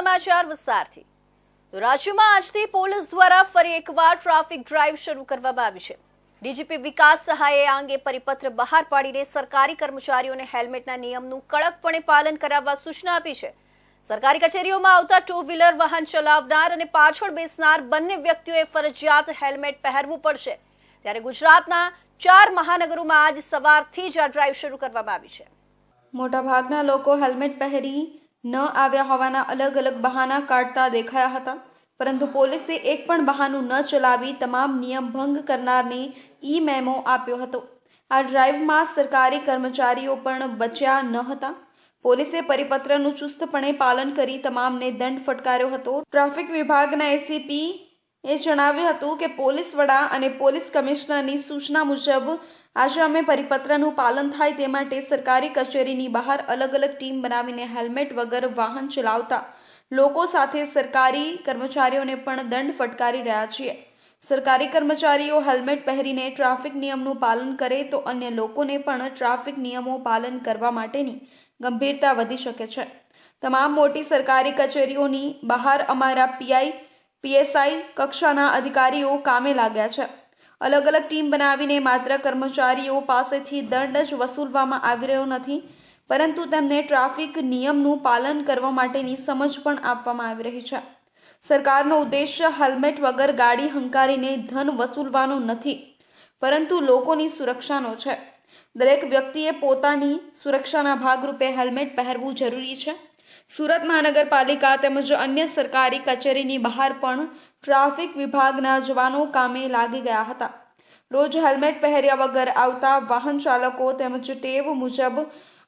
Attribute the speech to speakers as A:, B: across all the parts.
A: સમાચાર વિસ્તારથી રાજ્યમાં આજથી પોલીસ દ્વારા ફરી એકવાર ટ્રાફિક ડ્રાઈવ શરૂ કરવામાં આવી છે। ડીજીપી વિકાસ સહાયે આ અંગે પરિપત્ર બહાર પાડીને સરકારી કર્મચારીઓને હેલ્મેટના નિયમનું કડકપણે પાલન કરાવવા સૂચના આપી છે। સરકારી કચેરીઓમાં આવતા ટુ વ્હીલર વાહન ચલાવનાર અને પાછળ બેસનાર બંને વ્યક્તિઓએ ફરજિયાત હેલ્મેટ પહેરવું પડશે। ત્યારે ગુજરાતના 4 મહાનગરોમાં આજ સવારથી જ આ ડ્રાઈવ શરૂ કરવામાં આવી છે।
B: મોટાભાગના લોકો હેલ્મેટ પહેરી ન આવ્યા હોવાના અલગ અલગ બહાના કાઢતા દેખાયા હતા, પરંતુ પોલીસે એક પણ બહાનું ન ચલાવી તમામ નિયમ ભંગ કરનારને ઈ મેમો આપ્યો હતો। આ ડ્રાઈવમાં સરકારી કર્મચારીઓ પણ બચ્યા ન હતા। પોલીસે પરિપત્રનું ચુસ્તપણે પાલન કરી તમામને દંડ ફટકાર્યો હતો। ટ્રાફિક વિભાગના એસીપી જણાવ્યું હતું કે પોલીસ વડા અને પોલીસ કમિશનરની સૂચના મુજબ આજે અમે પરિપત્રનું પાલન થાય તે માટે સરકારી કચેરીની બહાર અલગ અલગ ટીમ બનાવીને હેલ્મેટ વગર વાહન ચલાવતા લોકો સાથે સરકારી કર્મચારીઓને પણ દંડ ફટકારી રહ્યા છીએ। સરકારી કર્મચારીઓ હેલ્મેટ પહેરીને ટ્રાફિક નિયમનું પાલન કરે તો અન્ય લોકોને પણ ટ્રાફિક નિયમો પાલન કરવા માટેની ગંભીરતા વધી શકે છે। તમામ મોટી સરકારી કચેરીઓની બહાર અમારા પીઆઈ પીએસઆઈ કક્ષાના અધિકારીઓ કામે લાગ્યા છે। અલગ અલગ ટીમ બનાવીને માત્ર કર્મચારીઓ પાસેથી દંડ જ વસૂલવામાં આવી રહ્યો નથી, પરંતુ તેમને ટ્રાફિક નિયમનું પાલન કરવા માટેની સમજ પણ આપવામાં આવી રહી છે। સરકારનો ઉદ્દેશ્ય હેલ્મેટ વગર ગાડી હંકારીને ધન વસૂલવાનો નથી, પરંતુ લોકોની સુરક્ષાનો છે। દરેક વ્યક્તિએ પોતાની સુરક્ષાના ભાગરૂપે હેલ્મેટ પહેરવું જરૂરી છે। સુરત મહાનગરપાલિકા તેમજ અન્ય સરકારી કચેરીની બહાર પણ ટ્રાફિક વિભાગના જવાનો કામે લાગી ગયા હતા। રોજ હેલ્મેટ પહેર્યા વગર આવતા વાહન ચાલકો તેમજ ટેવ મુજબ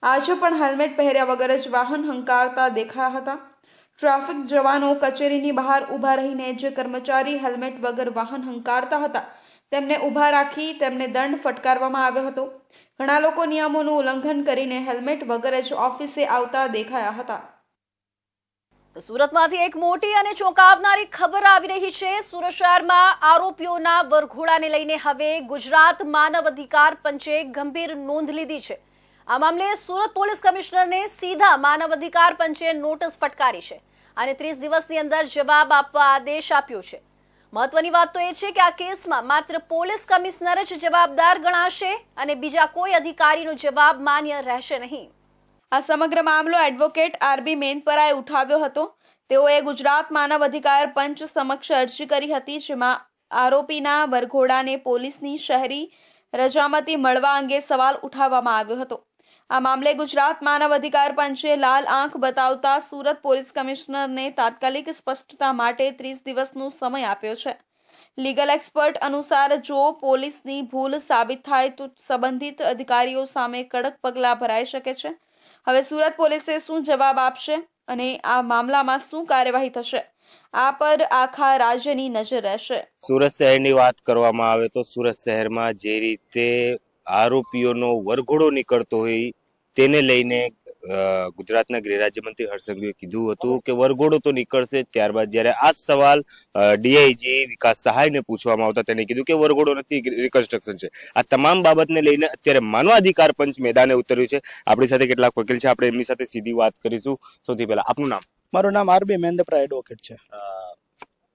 B: આજે પણ હેલ્મેટ પહેર્યા વગર જ વાહન હંકારતા દેખાયા હતા। ટ્રાફિક જવાનો કચેરીની બહાર ઊભા રહીને જે કર્મચારી હેલ્મેટ વગર વાહન હંકારતા હતા તેમને ઊભા રાખી તેમને દંડ ફટકારવામાં આવ્યો હતો। ઘણા લોકો નિયમોનું ઉલ્લંઘન કરીને હેલ્મેટ વગર જ ઓફિસે આવતા દેખાયા હતા।
A: સુરતમાંથી એક મોટી અને ચોંકાવનારી ખબર આવી રહી છે। સુરત શહેરમાં આરોપીઓના વરઘોડાને લઈને હવે ગુજરાત માનવ અધિકાર પંચે ગંભીર નોંધ લીધી છે। આ મામલે સુરત પોલીસ કમિશનરને સીધા માનવ અધિકાર પંચે નોટિસ ફટકારી છે અને 30 દિવસની અંદર જવાબ આપવા આદેશ આપ્યો છે। મહત્વની વાત તો એ છે કે આ કેસમાં માત્ર પોલીસ કમિશનર જ જવાબદાર ગણાશે અને બીજા કોઈ અધિકારીનો જવાબ માન્ય રહેશે નહીં।
B: આ સમગ્ર મામલો એડવોકેટ આરબી મેનપરાએ ઉઠાવ્યો હતો। તેઓએ ગુજરાત માનવ અધિકાર પંચ સમક્ષ અરજી કરી હતી, જેમાં આરોપીના વરઘોડાને પોલીસની શહેરી રજામતી મળવા અંગે સવાલ ઉઠાવવામાં આવ્યો હતો। આ મામલે ગુજરાત માનવ અધિકાર પંચે લાલ આંખ બતાવતા સુરત પોલીસ કમિશનરને તાત્કાલિક સ્પષ્ટતા માટે 30 દિવસનો સમય આપ્યો છે। લીગલ એક્સપર્ટ અનુસાર જો પોલીસની ભૂલ સાબિત થાય તો સંબંધિત અધિકારીઓ સામે કડક પગલાં ભરાઈ શકે છે। હવે સુરત પોલીસે શું જવાબ આપશે અને આ મામલામાં શું કાર્યવાહી થશે, આ પર આખા રાજ્યની નજર રહેશે।
C: સુરત શહેરની વાત કરવામાં આવે તો સુરત શહેરમાં જે રીતે આરોપીઓનો વરઘોડો નીકળતો હોય તેને લઈને ગુજરાતના ગૃહ રાજ્યમંત્રી હર્ષ સંઘવીએ કીધું હતું કે વરઘોડો તો નીકળશે। ત્યારબાદ જ્યારે આ સવાલ ડીઆઈજી વિકાસ સહાયને પૂછવામાં આવતા તેને કીધું કે વરઘોડો નથી, રિકન્સ્ટ્રક્શન છે। આ તમામ બાબતને લઈને અત્યારે માનવ અધિકાર પંચ મેદાને ઉતર્યું છે। આપણી સાથે કેટલાક વકીલ છે, આપણે એમની સાથે સીધી વાત કરીશું। સૌથી પહેલા આપનું નામ?
D: મારું નામ આરબી મેનપરા એડવોકેટ છે।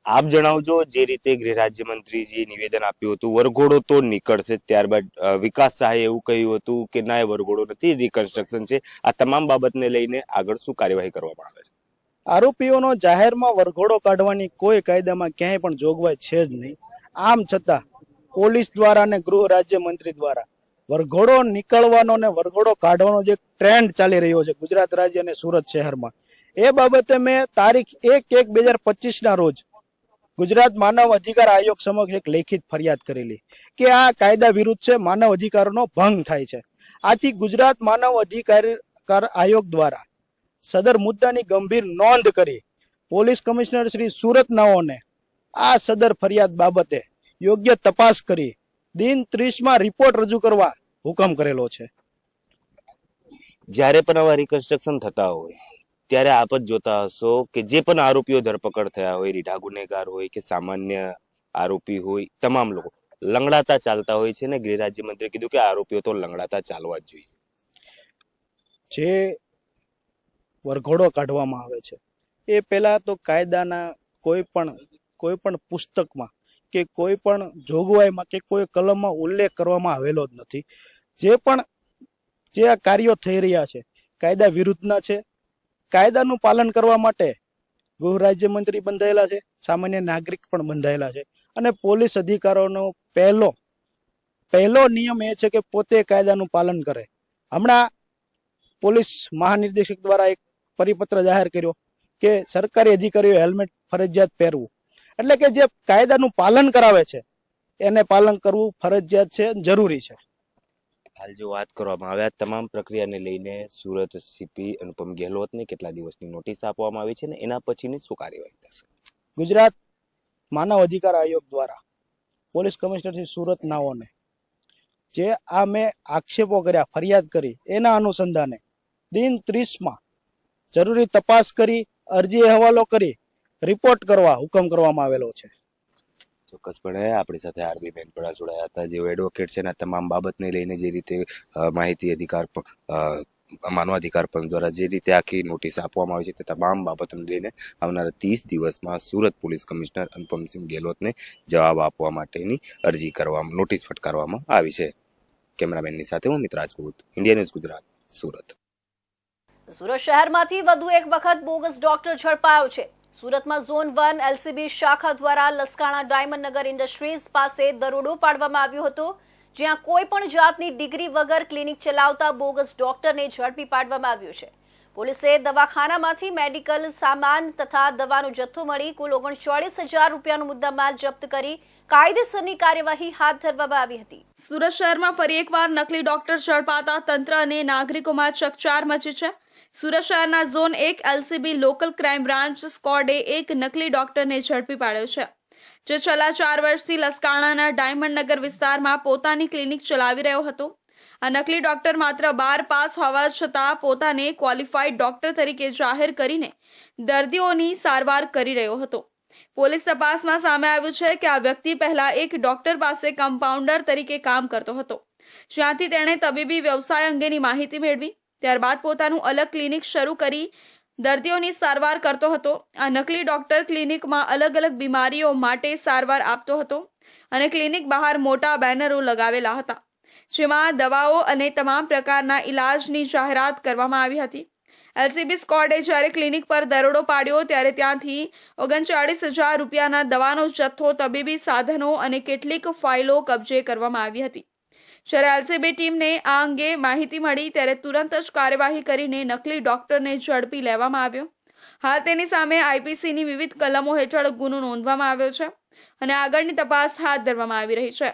C: આપ જણાવજો, જે રીતે ગૃહ રાજ્યમંત્રીજીએ નિવેદન આપ્યું હતું વરઘોડો તો નીકળશે, ત્યારબાદ વિકાસ સહાયે એવું કહ્યું હતું કે ના એ વરઘોડો નથી, રિકન્સ્ટ્રક્શન છે। આ તમામ બાબતને લઈને આગળ શું કાર્યવાહી કરવામાં આવે છે?
D: આરોપીઓનો જાહેરમાં વરઘોડો કાઢવાની કોઈ કાયદામાં ક્યાંય પણ જોગવાઈ છે જ નહીં। આમ છતાં પોલીસ દ્વારા અને ગૃહ રાજ્યમંત્રી દ્વારા વરઘોડો નીકળવાનો ને વરઘોડો કાઢવાનો જે ટ્રેન્ડ ચાલી રહ્યો છે ગુજરાત રાજ્ય અને સુરત શહેરમાં, એ બાબતે મેં તારીખ 1/1/2025 રોજ ગુજરાત માનવ અધિકાર આયોગ સમક્ષ એક લેખિત ફરિયાદ કરેલી કે આ કાયદા વિરુદ્ધ છે, માનવ અધિકારોનો ભંગ થાય છે। આથી ગુજરાત માનવ અધિકાર આયોગ દ્વારા સદર મુદ્દાની ગંભીર નોંધ કરી પોલીસ કમિશનર શ્રી સુરતનાઓને આ સદર ફરિયાદ બાબતે યોગ્ય તપાસ કરી દિન 30માં રિપોર્ટ રજૂ કરવા હુકમ કરેલો છે।
C: જ્યારે પણ આવા રિકન્સ્ટ્રક્શન થતા હોય ત્યારે આપ જ જોતા હશો કે જે પણ આરોપીઓ ધરપકડ થયા હોય, રીઢા ગુનેગાર હોય કે સામાન્ય આરોપી હોય, તમામ લોકો લંગડાતા ચાલતા હોય છે ને ગૃહ રાજ્યમંત્રીએ કીધું કે આરોપીઓ તો લંગડાતા ચાલવા જ જોઈએ।
D: જે વરઘોડો કાઢવામાં આવે છે એ પહેલા તો કાયદાના કોઈ પણ પુસ્તકમાં કે કોઈ પણ જોગવાઈમાં કે કોઈ કલમમાં ઉલ્લેખ કરવામાં આવેલો જ નથી. જે આ કાર્યો થઈ રહ્યા છે કાયદા વિરુદ્ધના છે. કાયદાનું પાલન કરવા માટે ગૃહ રાજ્યમંત્રી બંધાયેલા છે, સામાન્ય નાગરિક પણ બંધાયેલા છે, અને પોલીસ અધિકારીઓનો પહેલો નિયમ એ છે કે પોતે કાયદાનું પાલન કરે. હમણાં પોલીસ મહાનિર્દેશક દ્વારા એક પરિપત્ર જાહેર કર્યો કે સરકારી અધિકારીઓ હેલ્મેટ ફરજિયાત પહેરવું, એટલે કે જે કાયદાનું પાલન કરાવે છે એને પાલન કરવું ફરજિયાત છે, જરૂરી છે.
C: હાલ જો વાત કરવામાં આવે આ તમામ પ્રક્રિયાને લઈને સુરત સીપી અનુપમ ગેહલોતને કેટલા દિવસની નોટિસ આપવામાં આવી છે ને એના પછીની શું કાર્યવાહી થશે?
D: ગુજરાત માનવ અધિકાર આયોગ દ્વારા પોલીસ કમિશનર શ્રી સુરત નાઓને જે આ મેં આક્ષેપો કર્યા, ફરિયાદ કરી, એના અનુસંધાને દિન 30માં જરૂરી તપાસ કરી, અરજી અહેવાલો કરી રિપોર્ટ કરવા હુકમ કરવામાં આવેલો છે.
C: ચોક્કસપણે આપણી સાથે આરબી બેનપડા જોડાયા હતા, જેઓ એડવોકેટ છે અને તમામ બાબતને લઈને જે રીતે માહિતી અધિકાર માનવ અધિકાર પંચ દ્વારા જે રીતે આખી નોટિસ આપવામાં આવી છે તે તમામ બાબતોને લઈને આવનારા 30 દિવસમાં સુરત પોલીસ કમિશનર અનુપમસિંહ ગેહલોતને જવાબ આપવા માટેની અરજી કરવામાં નોટિસ ફટકારવામાં આવી છે. કેમેરામેનની સાથે હું મિત રાજપૂત, ઇન્ડિયા ન્યૂઝ ગુજરાત, સુરત.
A: સુરત શહેરમાંથી વધુ એક વખત બોગસ ડોક્ટર ઝડપાયો છે. સુરતમાં ઝોન 1 એલસીબી શાખા દ્વારા લસકાણા ડાયમંડ નગર ઇન્ડસ્ટ્રીઝ પાસે દરોડો પાડવામાં આવ્યો હતો, જ્યાં કોઈ પણ જાતની ડિગ્રી વગર ક્લિનિક ચલાવતા બોગસ ડોક્ટરને ઝડપી પાડવામાં આવ્યો છે. પોલીસે દવાખાનામાંથી મેડિકલ સામાન તથા દવાનો જથ્થો મળી કુલ 39,000 રૂપિયાનો મુદ્દામાલ જપ્ત કરી કાયદેસરની કાર્યવાહી હાથ ધરવામાં આવી હતી.
B: સુરત શહેરમાં ફરી એકવાર નકલી ડોક્ટર ઝડપાતા તંત્ર અને નાગરિકોમાં ચકચાર મચી છે. સુરત શહેરના zone 1 LCB local crime branch સ્કોડે એક નકલી ડોક્ટરને ઝડપી પાડ્યો છે, જે છેલ્લા 4 વર્ષથી લસકાણાના ડાયમંડ નગર વિસ્તારમાં પોતાની ક્લિનિક ચલાવી રહ્યો હતો. આ નકલી ડોક્ટર માત્ર 12 પાસ હોવા છતાં પોતાને ક્વોલિફાઈડ ડોક્ટર તરીકે જાહેર કરીને દર્દીઓની સારવાર કરી રહ્યો હતો. પોલીસ તપાસમાં સામે આવ્યું છે કે આ વ્યક્તિ પહેલા એક ડોક્ટર પાસે કમ્પાઉન્ડર તરીકે કામ કરતો હતો, જ્યાંથી તેણે તબીબી વ્યવસાય અંગેની માહિતી મેળવી. ત્યારબાદ પોતાનું અલગ ક્લિનિક શરૂ કરી દર્દીઓની સારવાર કરતો હતો. આ નકલી ડોક્ટર ક્લિનિકમાં અલગ અલગ બીમારીઓ માટે સારવાર આપતો હતો અને ક્લિનિક બહાર મોટા બેનરો લગાવેલા હતા, જેમાં દવાઓ અને તમામ પ્રકારના ઇલાજની જાહેરાત કરવામાં આવી હતી. એલસીબી સ્કોડે જ્યારે ક્લિનિક પર દરોડો પાડ્યો ત્યારે ત્યાંથી 39,000 રૂપિયાના દવાનો જથ્થો, તબીબી સાધનો અને કેટલીક ફાઇલો કબજે કરવામાં આવી હતી. જ્યારે એલસીબી ટીમને આ અંગે માહિતી મળી ત્યારે તુરંત જ કાર્યવાહી કરીને નકલી ડોક્ટરને ઝડપી લેવામાં આવ્યો. હાલ તેની સામે આઈપીસીની વિવિધ કલમો હેઠળ ગુનો નોંધવામાં આવ્યો છે અને આગળની તપાસ હાથ ધરવામાં આવી રહી છે.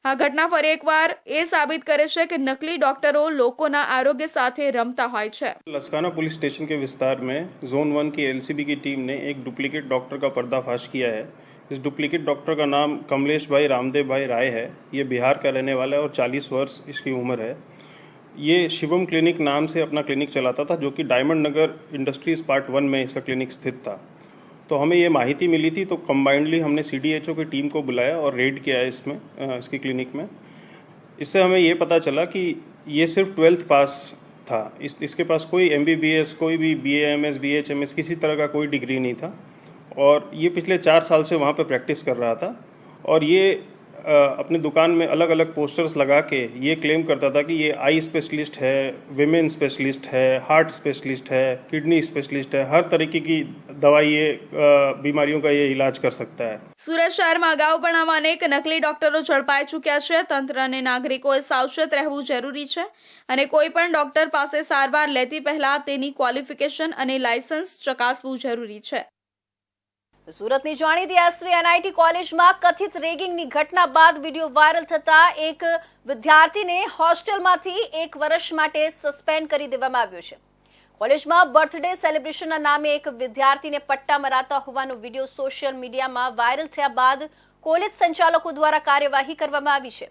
B: આ ઘટના ફરી એકવાર એ સાબિત કરે છે કે નકલી डॉक्टरों लोगों आरोग्य साथे रमता હોય છે.
E: लसकाना पुलिस स्टेशन के विस्तार में जोन 1 की एलसीबी की टीम ने एक डुप्लीकेट डॉक्टर का पर्दाफाश किया है. इस डुप्लीकेट डॉक्टर का नाम कमलेश भाई रामदेव भाई राय है. ये बिहार का रहने वाला है और 40 वर्ष इसकी उम्र है. ये शिवम क्लिनिक नाम से अपना क्लिनिक चलाता था, जो कि डायमंड नगर इंडस्ट्रीज पार्ट 1 में इसका क्लिनिक स्थित था. तो हमें ये माहिती मिली थी, तो कंबाइंडली हमने सीडीएचओ की टीम को बुलाया और रेड किया है इसमें इसकी क्लिनिक में. इससे हमें ये पता चला कि ये सिर्फ 12th पास था. इसके पास कोई एमबीबीएस, कोई भी बीएएमएस, बीएचएमएस किसी तरह का कोई डिग्री नहीं था और ये पिछले 4 साल से वहाँ पे प्रैक्टिस कर रहा था. और ये अपने दुकान में अलग अलग पोस्टर्स लगा के ये क्लेम करता था कि ये आई स्पेशलिस्ट है, विमेन स्पेशलिस्ट है, हार्ट स्पेशलिस्ट है, किडनी स्पेशलिस्ट है, हर तरीके की दवाई ये बीमारियों का ये इलाज कर सकता है.
B: સુરત શહેરમાં અગાઉ પણ આવા અનેક નકલી ડોક્ટરો ઝડપાઈ ચૂક્યા છે. તંત્ર અને નાગરિકોએ સાવચેત રહેવું જરૂરી છે અને કોઈ પણ ડોક્ટર પાસે સારવાર લેતી પહેલા તેની ક્વોલિફિકેશન અને લાયસન્સ ચકાસવું જરૂરી છે.
A: સુરતની જાણીતી એસવીએનઆઈટી કોલેજમાં કથિત રેગિંગની ઘટના બાદ વિડીયો વાયરલ થતા એક વિદ્યાર્થીને હોસ્ટેલમાંથી 1 વર્ષ માટે સસ્પેન્ડ કરી દેવામાં આવ્યો છે. કોલેજમાં બર્થડે સેલિબ્રેશનના નામે એક વિદ્યાર્થીને પટ્ટા મરાતા હોવાનો વિડીયો સોશિયલ મીડિયામાં વાયરલ થયા બાદ કોલેજ સંચાલકો દ્વારા કાર્યવાહી કરવામાં આવી છે.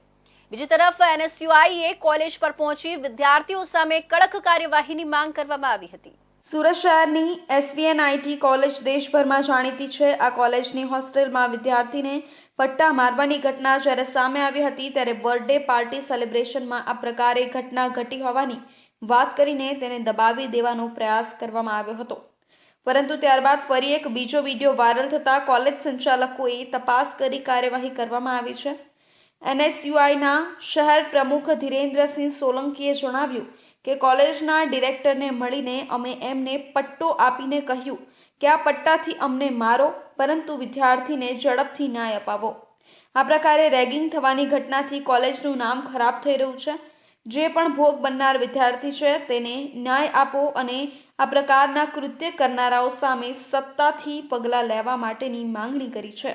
A: બીજી તરફ એનએસયુઆઈએ કોલેજ પર પહોંચી વિદ્યાર્થીઓ સામે કડક કાર્યવાહીની માંગ કરવામાં આવી હતી.
B: સુરત શહેરની એસવીએનઆઈટી કોલેજ દેશભરમાં જાણીતી છે. આ કોલેજની હોસ્ટેલમાં વિદ્યાર્થીને પટ્ટા મારવાની ઘટના જ્યારે સામે આવી હતી ત્યારે બર્થડે પાર્ટી સેલિબ્રેશનમાં આ પ્રકારે ઘટના ઘટી હોવાની વાત કરીને તેને દબાવી દેવાનો પ્રયાસ કરવામાં આવ્યો હતો. પરંતુ ત્યારબાદ ફરી એક બીજો વિડીયો વાયરલ થતાં કોલેજ સંચાલકોએ તપાસ કરી કાર્યવાહી કરવામાં આવી છે. NSUIના શહેર પ્રમુખ ધીરેન્દ્રસિંહ સોલંકીએ જણાવ્યું કે કોલેજના ડિરેક્ટરને મળીને અમે એમને પટ્ટો આપીને કહ્યું કે આ પટ્ટાથી અમને મારો, પરંતુ વિદ્યાર્થીને ઝડપથી ન્યાય અપાવો. આ પ્રકારે રેગિંગ થવાની ઘટનાથી કોલેજનું નામ ખરાબ થઈ રહ્યું છે. જે પણ ભોગ બનનાર વિદ્યાર્થી છે તેને ન્યાય આપો અને આ પ્રકારના કૃત્ય કરનારાઓ સામે સત્તાથી પગલાં લેવા માટેની માંગણી કરી છે.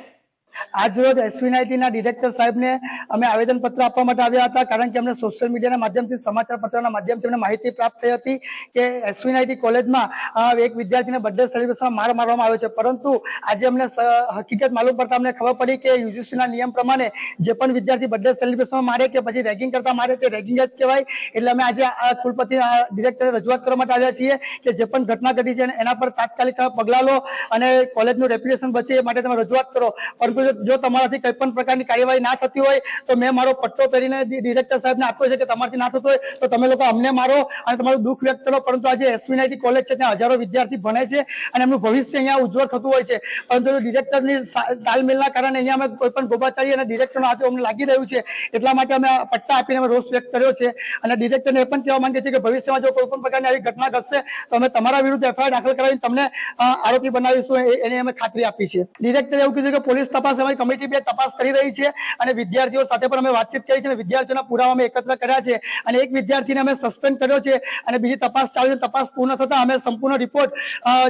F: આજ રોજ એસવીઆઈટીના ડિરેક્ટર સાહેબને અમે આવેદનપત્ર આપવા માટે આવ્યા હતા, કારણ કે અમને સોશિયલ મીડિયાના માધ્યમથી, સમાચાર પત્રના માધ્યમથી અમને માહિતી પ્રાપ્ત થઈ હતી કે એસવીઆઈટી કોલેજમાં એક વિદ્યાર્થીને બર્થડે સેલિબ્રેશનમાં માર મારવામાં આવ્યો છે. પરંતુ આજે અમને હકીકત માલુમ પડતા અમને ખબર પડી કે યુજીસીના નિયમ પ્રમાણે જે પણ વિદ્યાર્થી બર્થડે સેલિબ્રેશનમાં મારે કે પછી રેગિંગ કરતા મારે તે રેગિંગ જ કહેવાય. એટલે અમે આજે આ કુલપતિ ડિરેક્ટરે રજૂઆત કરવા માટે આવ્યા છીએ કે જે પણ ઘટના ઘટી છે એના પર તાત્કાલિક પગલાં લો અને કોલેજનું રેપ્યુટેશન બચે એ માટે તમે રજૂઆત કરો. પરંતુ જો તમારાથી કોઈ પણ પ્રકારની કાર્યવાહી ના થતી હોય તો મેં મારો પટ્ટો પહેરીને ડિરેક્ટર સાહેબને આપ્યો છે કે તમારાથી ના થતું હોય તો તમે લોકો અમને મારો અને તમારું દુઃખ વ્યક્ત કરો. પરંતુ આજે એસવીઆઈટી કોલેજ છે ત્યાં હજારો વિદ્યાર્થી ભણે છે અને એમનું ભવિષ્ય અહીંયા ઉજ્જવળ થતું હોય છે. પરંતુ ડિરેક્ટરની તાલમેલના કારણે અહીંયા અમે કોઈ પણ ગોબાચારી અને ડિરેક્ટરનો હાથ અમને લાગી રહ્યું છે. એટલા માટે અમે પટ્ટા આપીને અમે રોષ વ્યક્ત કર્યો છે અને ડિરેક્ટરને એ પણ કહેવા માંગીએ છીએ કે ભવિષ્યમાં જો કોઈ પણ પ્રકારની આવી ઘટના ઘટશે તો અમે તમારા વિરુદ્ધ FIR દાખલ કરાવીને તમને આરોપી બનાવીશું, એની અમે ખાતરી આપી છે. ડિરેક્ટરે એવું કીધું કે પોલીસ તપાસ અમારી કમિટી બે તપાસ કરી રહી છે અને વિદ્યાર્થીઓ સાથે પણ અમે વાતચીત કરી છે અને વિદ્યાર્થીઓના પુરાવા અમે એકત્ર કર્યા છે અને એક વિદ્યાર્થીને અમે સસ્પેન્ડ કર્યો છે અને બીજી તપાસ ચાલુ છે. તપાસ પૂર્ણ થતા અમે સંપૂર્ણ રિપોર્ટ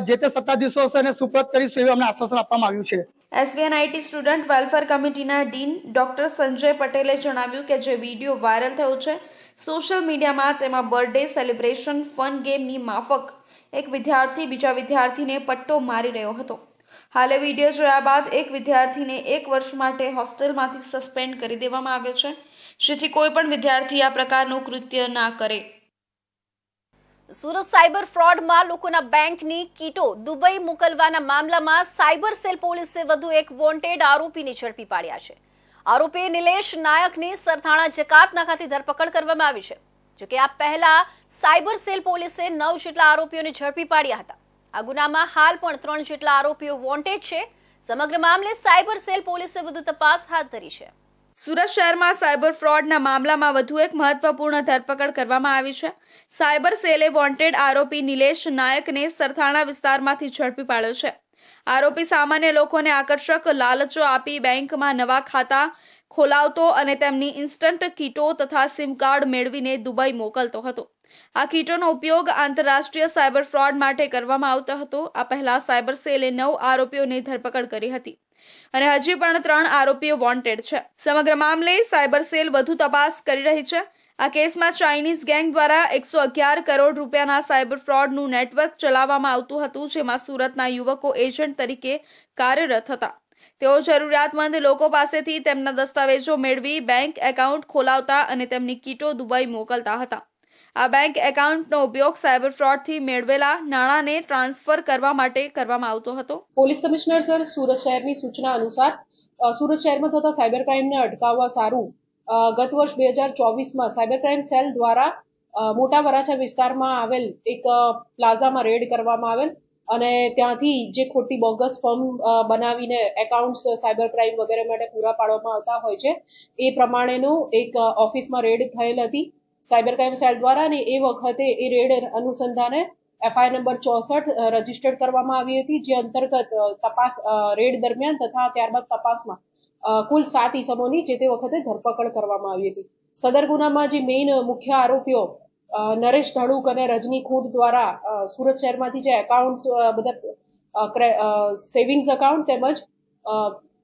F: જે તે સત્તાધીશો હશે અને સુપ્રત કરીશું એવું અમને આશ્વાસન આપવામાં આવ્યું છે.
B: SVNIT સ્ટુડન્ટ વેલફેર કમિટીના ડીન ડોક્ટર સંજય પટેલે જણાવ્યું કે જે વિડીયો વાયરલ થયો છે સોશિયલ મીડિયામાં, તેમાં બર્થડે સેલિબ્રેશન ફન ગેમની માફક એક વિદ્યાર્થી બીજા વિદ્યાર્થીને પટ્ટો મારી રહ્યો હતો. હાલે વિડીયો જોયા બાદ એક વિદ્યાર્થીને 1 વર્ષ માટે હોસ્ટેલમાંથી સસ્પેન્ડ કરી દેવામાં આવ્યો છે, જેથી કોઈ પણ વિદ્યાર્થી આ પ્રકારનું કૃત્ય ના કરે.
A: સુરત સાયબર ફ્રોડમાં લોકોના બેંકની કીટો દુબઈ મોકલવાના મામલામાં સાયબર સેલ પોલીસે વધુ એક વોન્ટેડ આરોપીને ઝડપી પાડ્યા છે. આરોપી નિલેશ નાયકની સરથાણા જકાત નાકાથી ધરપકડ કરવામાં આવી છે. જોકે આ પહેલા સાયબર સેલ પોલીસે 9 જેટલા આરોપીઓને ઝડપી પાડ્યા હતા. આ ગુનામાં હાલ પણ 3 જેટલા આરોપીઓ વોન્ટેડ છે. સમગ્ર મામલે સાયબર સેલ પોલીસે વધુ તપાસ હાથ ધરી છે.
B: સુરત શહેરમાં સાયબર ફ્રોડના મામલામાં વધુ એક મહત્વપૂર્ણ ધરપકડ કરવામાં આવી છે. સાયબર સેલે વોન્ટેડ આરોપી નિલેશ નાયકને સરથાણા વિસ્તારમાંથી ઝડપી પાડ્યો છે. આરોપી સામાન્ય લોકોને આકર્ષક લાલચો આપી બેંકમાં નવા ખાતા ખોલાવતો અને તેમની ઇન્સ્ટન્ટ કીટો તથા સિમ કાર્ડ મેળવીને દુબઈ મોકલતો હતો. આ કીટોનો ઉપયોગ આંતરરાષ્ટ્રીય સાયબર ફ્રોડ માટે કરવામાં આવતો હતો. આ પહેલા સાયબર સેલે 9 આરોપીઓની ધરપકડ કરી હતી અને હજી પણ 3 આરોપીઓ વોન્ટેડ છે. સમગ્ર મામલે સાયબર સેલ વધુ તપાસ કરી રહી છે. આ કેસમાં ચાઇનીઝ ગેંગ દ્વારા 111 કરોડ રૂપિયાના સાયબર ફ્રોડનું નેટવર્ક ચલાવવામાં આવતું હતું, જેમાં સુરતના યુવકો એજન્ટ તરીકે કાર્યરત હતા. તેઓ જરૂરિયાતમંદ લોકો પાસેથી તેમના દસ્તાવેજો મેળવી બેંક એકાઉન્ટ ખોલાવતા અને તેમની કીટો દુબઈ મોકલતા હતા. આ બેંક એકાઉન્ટનો ઉપયોગ સાયબર ફ્રોડથી મેળવેલા નાણાંને ટ્રાન્સફર કરવા માટે કરવામાં આવતો હતો.
G: પોલીસ કમિશનર સર, સુરત શહેરની સૂચના અનુસાર સુરત શહેરમાં થતા સાયબર ક્રાઇમને અટકાવવા સારું ગત વર્ષ 2024માં સાયબર ક્રાઇમ સેલ દ્વારા મોટા વરાછા વિસ્તારમાં આવેલ એક પ્લાઝામાં રેડ કરવામાં આવેલ અને ત્યાંથી જે ખોટી બોગસ ફોર્મ બનાવીને એકાઉન્ટ્સ સાયબર ક્રાઇમ વગેરે માટે પૂરા પાડવામાં આવતા હોય છે એ પ્રમાણેનું એક ઓફિસમાં રેડ થયેલ હતી સાયબર ક્રાઇમ સેલ દ્વારા અને એ વખતે એ રેડ અનુસંધાને FIR નંબર 64 રજીસ્ટર્ડ કરવામાં આવી હતી, જે અંતર્ગત તપાસ રેડ દરમિયાન તથા ત્યારબાદ તપાસમાં કુલ 7 ઇસમોની જે તે વખતે ધરપકડ કરવામાં આવી હતી. સદર ગુનામાં જે મેઇન મુખ્ય આરોપીઓ નરેશ ધડુક અને રજની ખૂંટ દ્વારા સુરત શહેરમાંથી જે એકાઉન્ટ્સ બધા સેવિંગ્સ એકાઉન્ટ તેમજ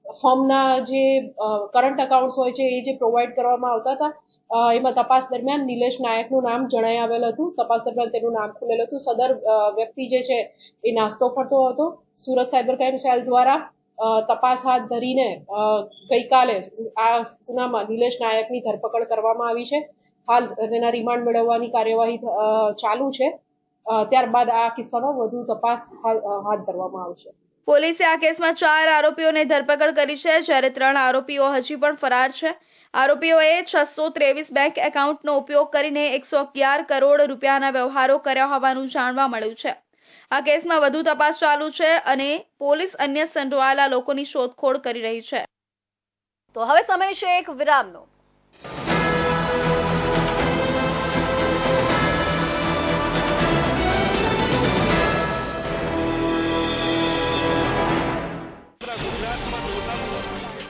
G: ફોર્મના જે કરંટ એકાઉન્ટ્સ હોય છે એ જે પ્રોવાઈડ કરવામાં આવતા હતા એમાં તપાસ દરમિયાન નિલેશ નાયકનું નામ જણાઈ આવેલ હતું. તપાસ દરમિયાન તેનું નામ ખુલેલ હતું. સદર વ્યક્તિ જે છે એ નાસ્તો ફરતો હતો. સુરત સાયબર ક્રાઇમ સેલ દ્વારા તપાસ હાથ ધરીને ગઈકાલે આ ગુનામાં નિલેશ નાયકની ધરપકડ કરવામાં આવી છે. હાલ તેના રિમાન્ડ મેળવવાની કાર્યવાહી ચાલુ છે. ત્યારબાદ આ કિસ્સામાં વધુ તપાસ હાથ ધરવામાં આવશે.
B: પોલીસે આ કેસમાં 4 આરોપીઓને ધરપકડ કરી છે, જ્યારે 3 આરોપીઓ હજી પણ ફરાર છે. આરોપીઓએ 623 બેંક એકાઉન્ટનો ઉપયોગ કરીને 111 કરોડ રૂપિયાના વ્યવહારો કર્યા હોવાનું જાણવા મળ્યું છે. આ કેસમાં વધુ તપાસ ચાલુ છે અને પોલીસ અન્ય સંડોવાયેલા લોકોની શોધખોળ કરી રહી છે.
A: તો હવે સમય છે એક વિરામનો.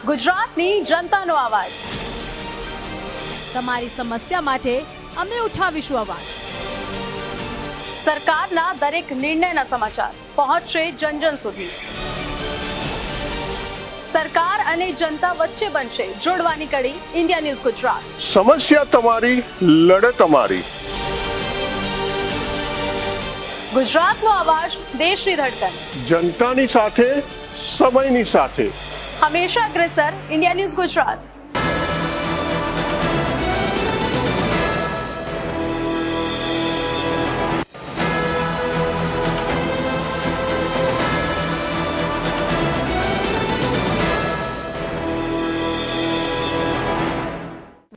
H: ગુજરાતની જનતાનો અવાજ. તમારી સમસ્યા માટે અમે ઉઠાવીશું અવાજ. સરકારના દરેક નિર્ણયના સમાચાર પહોંચશે જન જન સુધી. સરકાર અને જનતા વચ્ચે બનશે જોડવાની કડી ઇન્ડિયા ન્યૂઝ ગુજરાત.
I: સમસ્યા તમારી, લડત અમારી.
H: ગુજરાતનો અવાજ, દેશની ધડકન.
I: જનતાની સાથે, સમયની સાથે.
H: હંમેશા અગ્રેસર ઇન્ડિયા ન્યૂઝ ગુજરાત.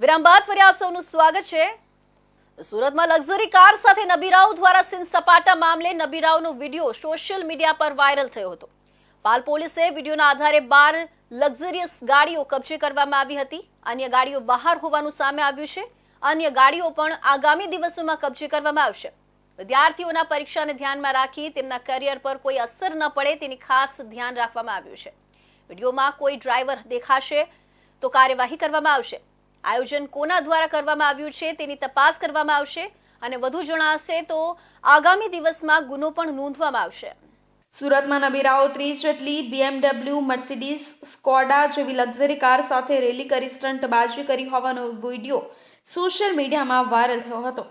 A: વિરામ બાદ ફરી આપ સૌનું સ્વાગત છે. સુરતમાં લક્ઝરી કાર સાથે નબીરાઓ દ્વારા સીન સપાટા મામલે નબીરાઓનો વિડીયો સોશિયલ મીડિયા પર વાયરલ થયો હતો. પાલ પોલીસે વિડીયોના આધારે 12 લક્ઝરિયસ ગાડીઓ કબજે કરવામાં આવી હતી. અન્ય ગાડીઓ બહાર હોવાનું સામે આવ્યું છે. અન્ય ગાડીઓ પણ આગામી દિવસોમાં કબજે કરવામાં આવશે. વિદ્યાર્થીઓના પરીક્ષાને ધ્યાનમાં રાખી તેમના કરિયર પર કોઈ અસર ન પડે તેની ખાસ ધ્યાન રાખવામાં આવ્યું છે. વિડીયોમાં કોઈ ડ્રાઈવર દેખાશે તો કાર્યવાહી કરવામાં આવશે. આયોજન કોના દ્વારા કરવામાં આવ્યું છે તેની તપાસ કરવામાં આવશે અને વધુ જણાશે તો આગામી દિવસમાં ગુનો પણ નોંધવામાં આવશે.
B: સુરતમાં નબીરાઓ 30 જેટલી BMW, મર્સિડીઝ, સ્કોડા જેવી લક્ઝરી કાર સાથે રેલી કરી સ્ટંટબાજી કરી હોવાનો વિડીયો સોશિયલ મીડિયામાં વાયરલ થયો હતો.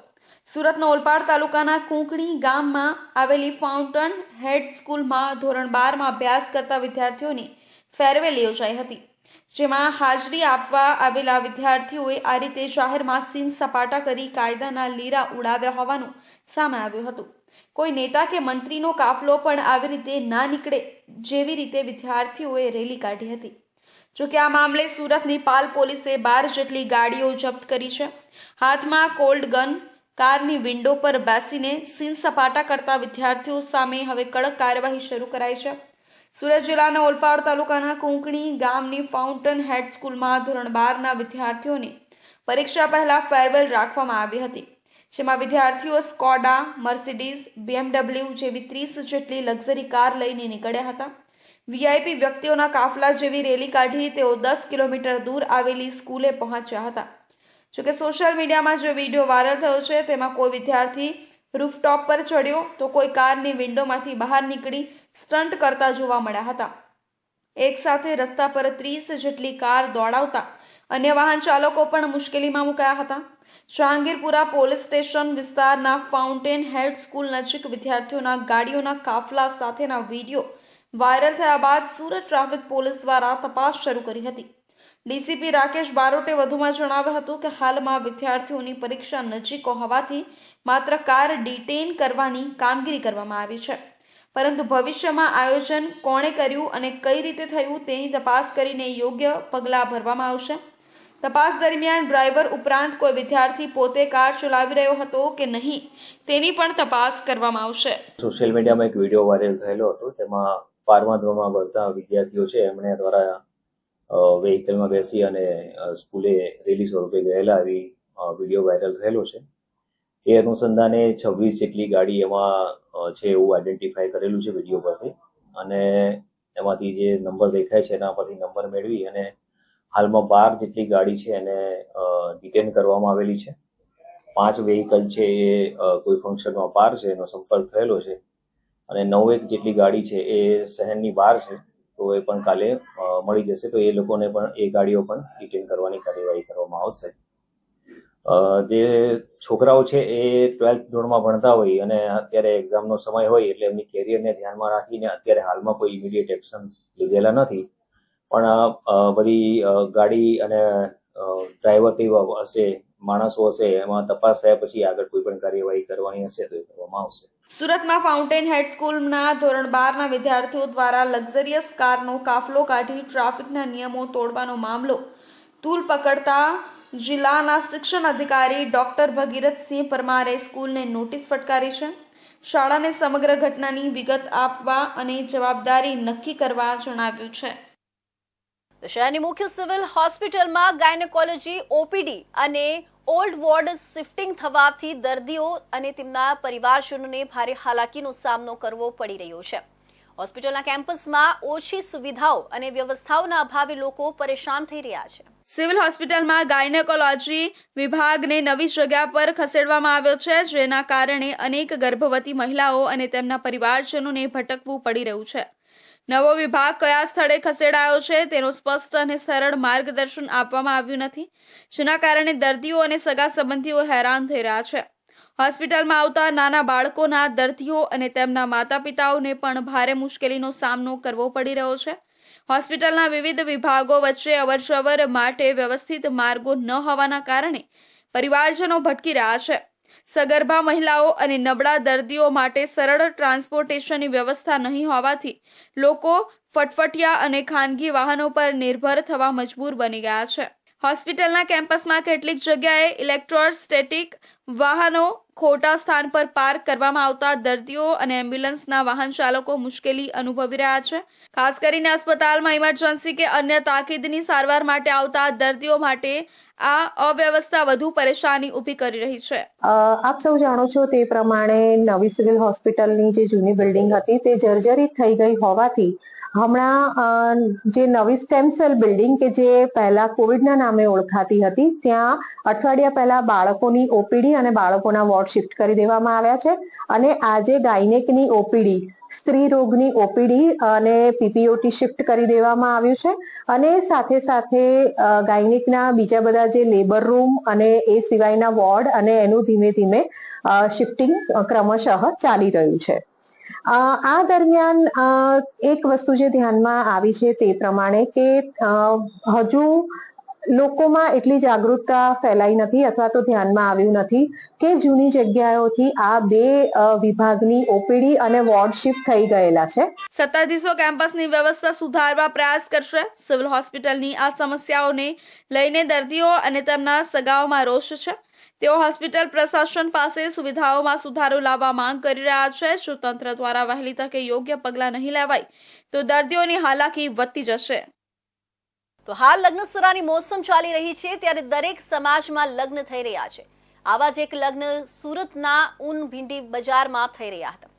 B: સુરતના ઓલપાડ તાલુકાના કુંકણી ગામમાં આવેલી ફાઉન્ટન હેડ સ્કૂલમાં ધોરણ 12માં અભ્યાસ કરતા વિદ્યાર્થીઓની ફેરવેલ યોજાઈ હતી, જેમાં હાજરી આપવા આવેલા વિદ્યાર્થીઓએ આ રીતે જાહેરમાં સીન સપાટા કરી કાયદાના લીરા ઉડાવ્યા હોવાનું સામે આવ્યું હતું. કોઈ નેતા કે મંત્રીનો કાફલો પણ આવી રીતે ના નીકળે જેવી રીતે વિદ્યાર્થીઓએ રેલી કાઢી હતી. જોકે આ મામલે સુરતની પાલ પોલીસે 12 જેટલી ગાડીઓ જપ્ત કરી છે. હાથમાં કોલ્ડ ગન, કારની વિન્ડો પર બેસીને સીન સપાટા કરતા વિદ્યાર્થીઓ સામે હવે કડક કાર્યવાહી શરૂ કરાઈ છે. સુરત જિલ્લાના ઓલપાડ તાલુકાના કુંકણી ગામની ફાઉન્ટન હેડ સ્કૂલમાં ધોરણ 12ના વિદ્યાર્થીઓને પરીક્ષા પહેલા ફેરવેલ રાખવામાં આવી હતી, જેમાં વિદ્યાર્થીઓ સ્કોડા, મર્સિડીઝ, BMW જેવી 30 જેટલી લક્ઝરી કાર લઈને નીકળ્યા હતા. VIP વ્યક્તિઓના કાફલા જેવી રેલી કાઢી તેઓ 10 કિલોમીટર દૂર આવેલી સ્કૂલે પહોંચ્યા હતા. જોકે સોશિયલ મીડિયામાં જે વિડીયો વાયરલ થયો છે તેમાં કોઈ વિદ્યાર્થી રૂફટોપ પર ચડ્યો તો કોઈ કારની વિન્ડોમાંથી બહાર નીકળી સ્ટન્ટ કરતા જોવા મળ્યા હતા. એક સાથે રસ્તા પર 30 જેટલી કાર દોડાવતા અન્ય વાહન ચાલકો પણ મુશ્કેલીમાં મુકાયા હતા. જહાંગીરપુરા પોલીસ સ્ટેશન વિસ્તારના ફાઉન્ટેન હેડ સ્કૂલ નજીક વિદ્યાર્થીઓના ગાડીઓના કાફલા સાથેના વિડીયો વાયરલ થયા બાદ સુરત ટ્રાફિક પોલીસ દ્વારા તપાસ શરૂ કરી હતી. ડીસીપી રાકેશ બારોટે વધુમાં જણાવ્યું હતું કે હાલમાં વિદ્યાર્થીઓની પરીક્ષા નજીક હોવાથી માત્ર કાર ડિટેઇન કરવાની કામગીરી કરવામાં આવી છે, પરંતુ ભવિષ્યમાં આયોજન કોણે કર્યું અને કઈ રીતે થયું તેની તપાસ કરીને યોગ્ય પગલાં ભરવામાં આવશે. તપાસ દરમિયાન ડ્રાઈવર ઉપરાંત કોઈ વિદ્યાર્થી પોતે કાર ચલાવી રહ્યો હતો કે નહીં તેની પણ તપાસ કરવામાં આવશે.
J: સોશિયલ મીડિયામાં એક વિડીયો વાયરલ થયેલો હતો, તેમાં 12મા ધોરણમાં ભણતા વિદ્યાર્થીઓ છે એમણે દ્વારા વેહિકલમાં બેસી અને સ્કૂલે રેલી સ્વરૂપે ગયેલા એવી વિડીયો વાયરલ થયેલો છે. એ અનુસંધાને 26 જેટલી ગાડી એમાં છે એવું આઈડેન્ટિફાઈ કરેલું છે વિડીયો પરથી, અને એમાંથી જે નંબર દેખાય છે એના પરથી નંબર મેળવી અને હાલમાં 12 જેટલી ગાડી છે એને ડિટેન કરવામાં આવેલી છે. 5 વેહિકલ છે એ કોઈ ફંક્શનમાં બહાર છે એનો સંપર્ક થયેલો છે, અને 9 જેટલી ગાડી છે એ શહેરની બહાર છે, તો એ પણ કાલે મળી જશે. તો એ લોકોને પણ એ ગાડીઓ પણ ડિટેન કરવાની કાર્યવાહી કરવામાં આવશે. જે છોકરાઓ છે એ 12th ધોરણમાં ભણતા હોય અને અત્યારે એક્ઝામનો સમય હોય એટલે એમની કેરિયરને ધ્યાનમાં રાખીને અત્યારે હાલમાં કોઈ ઇમિડિયેટ એક્શન લીધેલા નથી, પણ બધી ગાડી અને ડ્રાઈવર કેવા હશે, માણસો હશે, એમાં તપાસ થયા પછી આગળ કોઈ પણ કાર્યવાહી કરવાની હશે તો એ કરવામાં આવશે.
B: સુરતમાં ફાઉન્ટેન હેડ સ્કૂલના ધોરણ 12ના વિદ્યાર્થીઓ દ્વારા લક્ઝરિયસ કારનો કાફલો કાઢી ટ્રાફિકના નિયમો તોડવાનો મામલો તૂલ પકડતા જિલ્લાના શિક્ષણ અધિકારી ડોક્ટર ભગીરથસિંહ પરમારે સ્કૂલને નોટિસ ફટકારી છે. શાળાને સમગ્ર ઘટનાની વિગત આપવા અને જવાબદારી નક્કી કરવા જણાવ્યું છે.
A: શહેરની મુખ્ય સિવિલ હોસ્પિટલમાં ગાયનેકોલોજી ઓપીડી અને ઓલ્ડ વોર્ડ શિફ્ટિંગ થવાથી દર્દીઓ અને તેમના પરિવારજનોને ભારે હાલાકીનો સામનો કરવો પડી રહ્યો છે. હોસ્પિટલના કેમ્પસમાં ઓછી સુવિધાઓ અને વ્યવસ્થાઓના અભાવે લોકો પરેશાન થઈ રહ્યા છે.
B: સિવિલ હોસ્પિટલમાં ગાયનેકોલોજી વિભાગને નવી જગ્યા પર ખસેડવામાં આવ્યો છે, જેના કારણે અનેક ગર્ભવતી મહિલાઓ અને તેમના પરિવારજનોને ભટકવું પડી રહ્યું છે. નવો વિભાગ કયા સ્થળે ખસેડાયો છે તેનું સ્પષ્ટ અને સરળ માર્ગદર્શન આપવામાં આવ્યું નથી, જેના કારણે દર્દીઓ અને સગા સંબંધીઓ હેરાન થઈ રહ્યા છે. હોસ્પિટલમાં આવતા નાના બાળકોના દર્દીઓ અને તેમના માતા પિતાઓને પણ ભારે મુશ્કેલીનો સામનો કરવો પડી રહ્યો છે. હોસ્પિટલના વિવિધ વિભાગો વચ્ચે અવરજવર માટે વ્યવસ્થિત માર્ગો ન હોવાના કારણે પરિવારજનો ભટકી રહ્યા છે. સગર્ભા મહિલાઓ અને નબળા દર્દીઓ માટે સરળ ટ્રાન્સપોર્ટેશનની વ્યવસ્થા નહીં હોવાથી લોકો ફટફટિયા અને ખાનગી વાહનો પર નિર્ભર થવા મજબૂર બની ગયા છે. હોસ્પિટલના કેમ્પસમાં કેટલીક જગ્યાએ ઇલેક્ટ્રોસ્ટેટિક વાહનો ખોટા સ્થાન પર પાર્ક કરવામાં આવતા દર્દીઓ અને એમ્બ્યુલન્સના વાહન ચાલકો મુશ્કેલી અનુભવી રહ્યા છે. ખાસ કરીને અસ્પતાલમાં ઇમરજન્સી કે અન્ય તાકીદની સારવાર માટે આવતા દર્દીઓ માટે આ અવ્યવસ્થા વધુ પરેશાની ઊભી કરી રહી છે.
K: આપ સૌ જાણો છો તે પ્રમાણે નવી સિવિલ હોસ્પિટલની જે જૂની બિલ્ડિંગ હતી તે જર્જરિત થઈ ગઈ હોવાથી હમણાં જે નવી સ્ટેમ સેલ બિલ્ડિંગ કે જે પહેલા કોવિડના નામે ઓળખાતી હતી ત્યાં અઠવાડિયા પહેલા બાળકોની ઓપીડી અને બાળકોના વોર્ડ શિફ્ટ કરી દેવામાં આવ્યા છે અને આજે ગાયનેકની ઓપીડી, સ્ત્રી રોગની ઓપીડી અને પીપીઓટી શિફ્ટ કરી દેવામાં આવ્યું છે અને સાથે સાથે ગાયનેકના બીજા બધા જે લેબર રૂમ અને એ સિવાયના વોર્ડ અને એનું ધીમે ધીમે શિફ્ટિંગ ક્રમશઃ ચાલી રહ્યું છે. આ દરમિયાન એક વસ્તુ જે ધ્યાનમાં આવી છે તે પ્રમાણે કે હજુ લોકોમાં એટલી જાગૃતતા ફેલાઈ નથી અથવા તો ધ્યાનમાં આવ્યું નથી કે જૂની જગ્યાઓથી આ બે વિભાગની ઓપીડી અને વોર્ડ શિફ્ટ થઈ ગયેલા છે.
B: સત્તાધીશો કેમ્પસની વ્યવસ્થા સુધારવા પ્રયાસ કરશે. સિવિલ હોસ્પિટલની આ સમસ્યાઓને લઈને દર્દીઓ અને તેમના સગાઓમાં રોષ છે. તેઓ હોસ્પિટલ પ્રશાસન પાસે સુવિધાઓમાં સુધારો લાવવા માંગ કરી રહ્યા છે. જો તંત્ર દ્વારા વહેલી તકે યોગ્ય પગલાં નહીં લેવાય તો દર્દીઓની હાલાકી વધતી જશે.
A: તો હાલ લગ્નસરાની મોસમ ચાલી રહી છે ત્યારે દરેક સમાજમાં લગ્ન થઈ રહ્યા છે. આવા જ એક લગ્ન સુરતના ઊન ભીંડી બજારમાં થઈ રહ્યા હતા.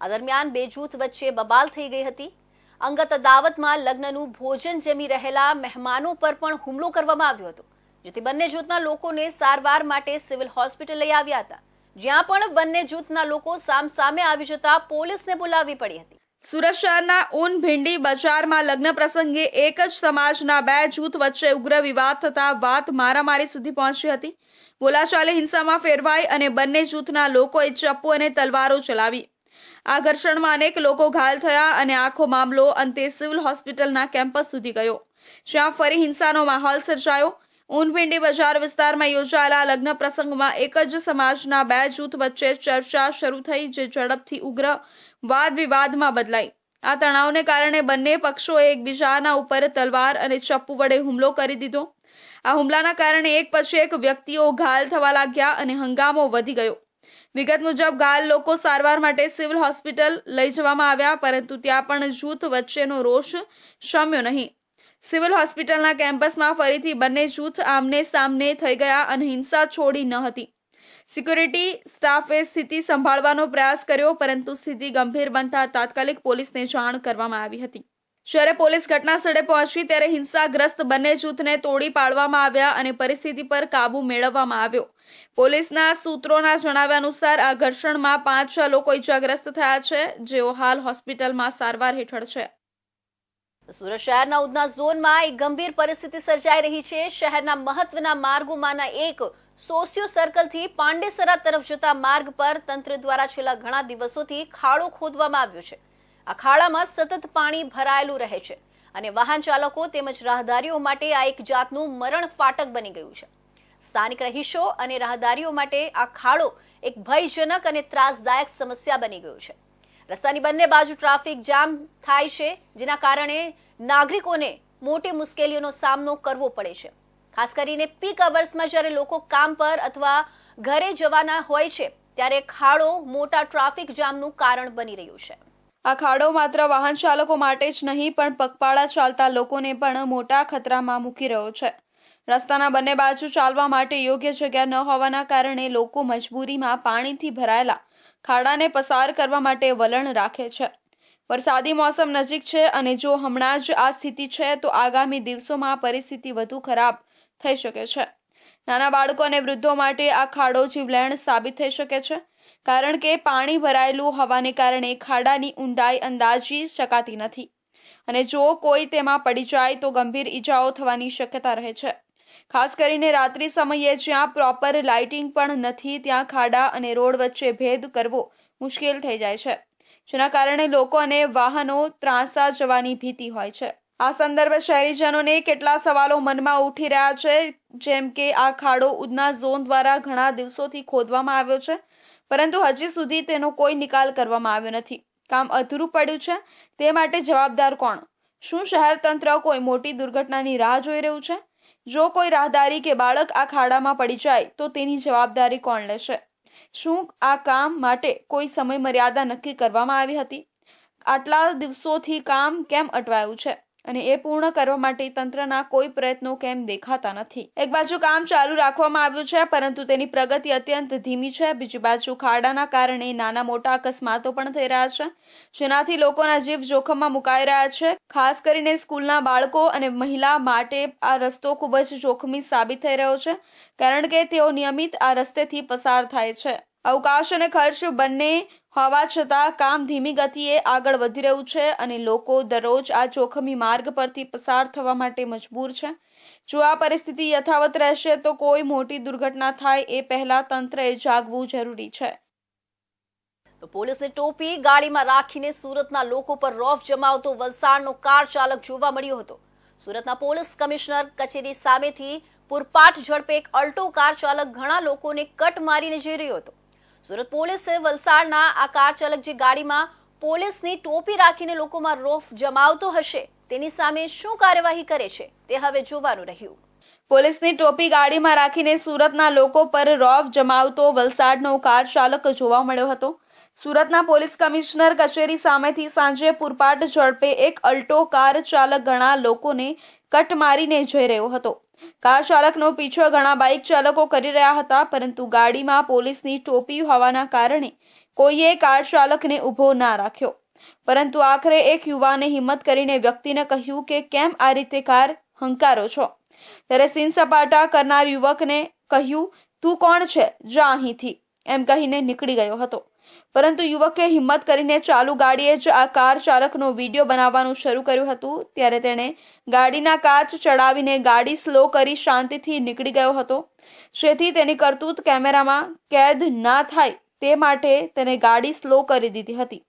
A: આ દરમિયાન બે જૂથ વચ્ચે બબાલ થઈ ગઈ હતી. અંગત દાવતમાં લગ્નનું ભોજન જમી રહેલા મહેમાનો પર પણ હુમલો કરવામાં આવ્યો હતો, જેથી બંને જૂથના લોકોને સારવાર માટે સિવિલ હોસ્પિટલ લઈ આવ્યા હતા, જ્યાં પણ બંને જૂથના લોકો સામસામે આવી જતા પોલીસને બોલાવવી પડી હતી.
B: સુરત શહેરના ઊન ભીંડી બજારમાં લગ્ન પ્રસંગે એક જ સમાજના બે જૂથ વચ્ચે ઉગ્ર વિવાદ થતા વાત મારામારી સુધી પહોંચી હતી. બોલાચાલી હિંસામાં ફેરવાઈ અને બંને જૂથના લોકોએ ચપ્પુ અને તલવારો ચલાવી. આ ઘર્ષણમાં અનેક લોકો ઘાયલ થયા અને આખો મામલો અંતે સિવિલ હોસ્પિટલના કેમ્પસ સુધી ગયો, જ્યાં ફરી હિંસાનો માહોલ સર્જાયો. ઊન ભીંડી બજાર વિસ્તારમાં યોજાયેલા લગ્ન પ્રસંગમાં એક જ સમાજના બે જૂથ વચ્ચે ચર્ચા શરૂ થઈ, જે ઝડપથી ઉગ્ર વાદ વિવાદમાં બદલાઈ. આ તણાવને કારણે બંને પક્ષોએ એકબીજાના ઉપર તલવાર અને ચપ્પુ વડે હુમલો કરી દીધો. આ હુમલાના કારણે એક પછી એક વ્યક્તિઓ ઘાયલ થવા લાગ્યા અને હંગામો વધી ગયો. વિગત મુજબ ઘાયલ લોકો સારવાર માટે સિવિલ હોસ્પિટલ લઈ જવામાં આવ્યા, પરંતુ ત્યાં પણ જૂથ વચ્ચેનો રોષ શમ્યો નહીં. સિવિલ હોસ્પિટલના કેમ્પસમાં ફરીથી બંને જૂથ આમને સામને થઈ ગયા અને હિંસા છોડી ન હતી. સિક્યુરિટી સ્ટાફે સ્થિતિ સંભાળવાનો પ્રયાસ કર્યો, પરંતુ સ્થિતિ ગંભીર બનતા તાત્કાલિક પોલીસને જાણ કરવામાં આવી હતી. જ્યારે પોલીસ ઘટના સ્થળે પહોંચી ત્યારે હિંસાગ્રસ્ત બંને જૂથને તોડી પાડવામાં આવ્યા અને પરિસ્થિતિ પર કાબુ મેળવવામાં આવ્યો. પોલીસના સૂત્રોના જણાવ્યા અનુસાર આ ઘર્ષણમાં 5-6 લોકો ઇજાગ્રસ્ત થયા છે, જેઓ હાલ હોસ્પિટલમાં સારવાર હેઠળ છે.
A: સુરત શહેરના ઉધના ઝોનમાં એક ગંભીર પરિસ્થિતિ સર્જાઈ રહી છે. શહેરના મહત્વના માર્ગોમાંના એક સોસિયો સર્કલથી પાંડેસરા તરફ જતા માર્ગ પર તંત્ર દ્વારા છેલ્લા ઘણા દિવસોથી ખાડો ખોદવામાં આવ્યો છે. આ ખાડામાં સતત પાણી ભરાયેલું રહે છે અને વાહન ચાલકો તેમજ રાહદારીઓ માટે આ એક જાતનું મરણ ફાટક બની ગયું છે. સ્થાનિક રહીશો અને રાહદારીઓ માટે આ ખાડો એક ભયજનક અને ત્રાસદાયક સમસ્યા બની ગયું છે. રસ્તાની બંને બાજુ ટ્રાફિક જામ થાય છે, જેના કારણે નાગરિકોને મોટી મુશ્કેલીઓનો સામનો કરવો પડે છે. ખાસ કરીને પીક અવર્સમાં જ્યારે લોકો કામ પર અથવા ઘરે જવાના હોય છે ત્યારે ખાડો મોટા ટ્રાફિક જામનું કારણ બની રહ્યું છે.
B: આ ખાડો માત્ર વાહન ચાલકો માટે જ નહીં પણ પગપાળા ચાલતા લોકોને પણ મોટા ખતરામાં મૂકી રહ્યો છે. રસ્તાના બંને બાજુ ચાલવા માટે યોગ્ય જગ્યા ન હોવાના કારણે લોકો મજબૂરીમાં પાણીથી ભરાયેલા ખાડાને પસાર કરવા માટે વલણ રાખે છે. વરસાદી મોસમ નજીક છે અને જો હમણાં જ આ સ્થિતિ છે તો આગામી દિવસોમાં પરિસ્થિતિ વધુ ખરાબ થઈ શકે છે. નાના બાળકો અને વૃદ્ધો માટે આ ખાડો જીવલેણ સાબિત થઈ શકે છે, કારણ કે પાણી ભરાયેલું હોવાને કારણે ખાડાની ઊંડાઈ અંદાજી શકાતી નથી અને જો કોઈ તેમાં પડી જાય તો ગંભીર ઈજાઓ થવાની શક્યતા રહે છે. ખાસ કરીને રાત્રિ સમયે જ્યાં પ્રોપર લાઇટિંગ પણ નથી ત્યાં ખાડા અને રોડ વચ્ચે ભેદ કરવો મુશ્કેલ થઈ જાય છે, જેના કારણે લોકો અને વાહનો ત્રાંસા જવાની ભીતિ હોય છે. આ સંદર્ભે શહેરીજનોને કેટલા સવાલો મનમાં ઉઠી રહ્યા છે, જેમ કે આ ખાડો ઉધના ઝોન દ્વારા ઘણા દિવસોથી ખોદવામાં આવ્યો છે, પરંતુ હજી સુધી તેનો કોઈ નિકાલ કરવામાં આવ્યો નથી. કામ અધૂરું પડ્યું છે, તે માટે જવાબદાર કોણ? શું શહેર તંત્ર કોઈ મોટી દુર્ઘટનાની રાહ જોઈ રહ્યું છે? જો કોઈ રાહદારી કે બાળક આ ખાડામાં પડી જાય તો તેની જવાબદારી કોણ લેશે? શું આ કામ માટે કોઈ સમય મર્યાદા નક્કી કરવામાં આવી હતી? આટલા દિવસોથી કામ કેમ અટવાયું છે અને એ પૂર્ણ કરવા માટે તંત્રના કોઈ પ્રયત્નો કેમ દેખાતા નથી? એક બાજુ કામ ચાલુ રાખવામાં આવ્યું છે, પરંતુ તેની પ્રગતિ અત્યંત ધીમી છે. બીજી બાજુ ખાડાના કારણે નાના મોટા અકસ્માતો પણ થઈ રહ્યા છે, જેનાથી લોકોના જીવ જોખમમાં મુકાઈ રહ્યા છે. ખાસ કરીને સ્કૂલના બાળકો અને મહિલા માટે આ રસ્તો ખૂબ જ જોખમી સાબિત થઈ રહ્યો છે, કારણ કે તેઓ નિયમિત આ રસ્તેથી પસાર થાય છે. અવકાશ અને ખર્ચ બંને હોવા છતાં કામ ધીમી ગતિએ આગળ વધી રહ્યું છે અને લોકો દરરોજ આ જોખમી માર્ગ પરથી પસાર થવા માટે મજબૂર છે. જો આ પરિસ્થિતિ યથાવત રહેશે તો કોઈ મોટી દુર્ઘટના થાય એ પહેલા તંત્રએ જાગવું જરૂરી છે.
A: તો પોલીસની ટોપી ગાડીમાં રાખીને સુરતના લોકો પર રોફ જમાવતો વલસાડનો કાર ચાલક જોવા મળ્યો હતો. સુરતના પોલીસ કમિશનર કચેરી સામેથી પૂરપાટ ઝડપે એક અલ્ટો કાર ચાલક ઘણા લોકોને કટ મારીને જઈ રહ્યો હતો. સુરત પોલીસે વલસાડના આ કાર ચાલક જે ગાડીમાં પોલીસની ટોપી રાખીને લોકોમાં રોફ જમાવતો હશે તેની સામે શું કાર્યવાહી કરે છે તે હવે જોવાનું રહ્યું.
B: પોલીસની ટોપી ગાડીમાં રાખીને સુરતના લોકો પર રોફ જમાવતો વલસાડનો કાર ચાલક જોવા મળ્યો હતો. સુરતના પોલીસ કમિશનર કચેરી સામેથી સાંજે પૂરપાટ ઝડપે એક અલ્ટો કાર ચાલક ઘણા લોકોને કટ મારીને જઈ રહ્યો હતો. કાર ચાલકનો પીછો ઘણા બાઇક ચાલકો કરી રહ્યા હતા, પરંતુ ગાડીમાં પોલીસની ટોપી હોવાના કારણે કોઈએ કાર ચાલકને ઊભો ના રાખ્યો. પરંતુ આખરે એક યુવાને હિંમત કરીને વ્યક્તિને કહ્યું કે કેમ આ રીતે કાર હંકારો છો? ત્યારે સીન સપાટા કરનાર યુવકને કહ્યું, તું કોણ છે, જા અહીંથી, એમ કહીને નીકળી ગયો હતો. પરંતુ યુવકે હિંમત કરીને ચાલુ ગાડીએ જ આ કાર ચાલકનો વિડીયો બનાવવાનું શરૂ કર્યું હતું. ત્યારે તેણે ગાડીના કાચ ચડાવીને ગાડી સ્લો કરી શાંતિથી નીકળી ગયો હતો, જેથી તેની કરતૂત કેમેરામાં કેદ ના થાય તે માટે તેને ગાડી સ્લો કરી દીધી હતી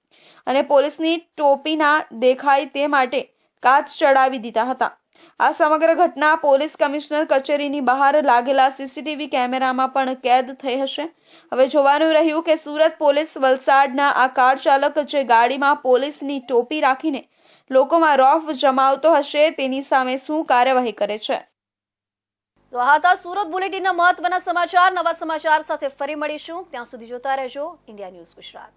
B: અને પોલીસની ટોપી ના દેખાય તે માટે કાચ ચડાવી દીધા હતા. આ સમગ્ર ઘટના પોલીસ કમિશનર કચેરીની બહાર લાગેલા સીસીટીવી કેમેરામાં પણ કેદ થઈ હશે. હવે જોવાનું રહ્યું કે સુરત પોલીસ વલસાડના આ કાર ચાલક જે ગાડીમાં પોલીસની ટોપી રાખીને લોકોમાં રોફ જમાવતો હશે તેની સામે શું કાર્યવાહી કરે છે.
A: તો આ હતા સુરત બુલેટિનના મહત્વના સમાચાર. નવા સમાચાર સાથે ફરી મળીશું. ત્યાં સુધી જોતા રહેજો ઇન્ડિયા ન્યૂઝ ગુજરાત.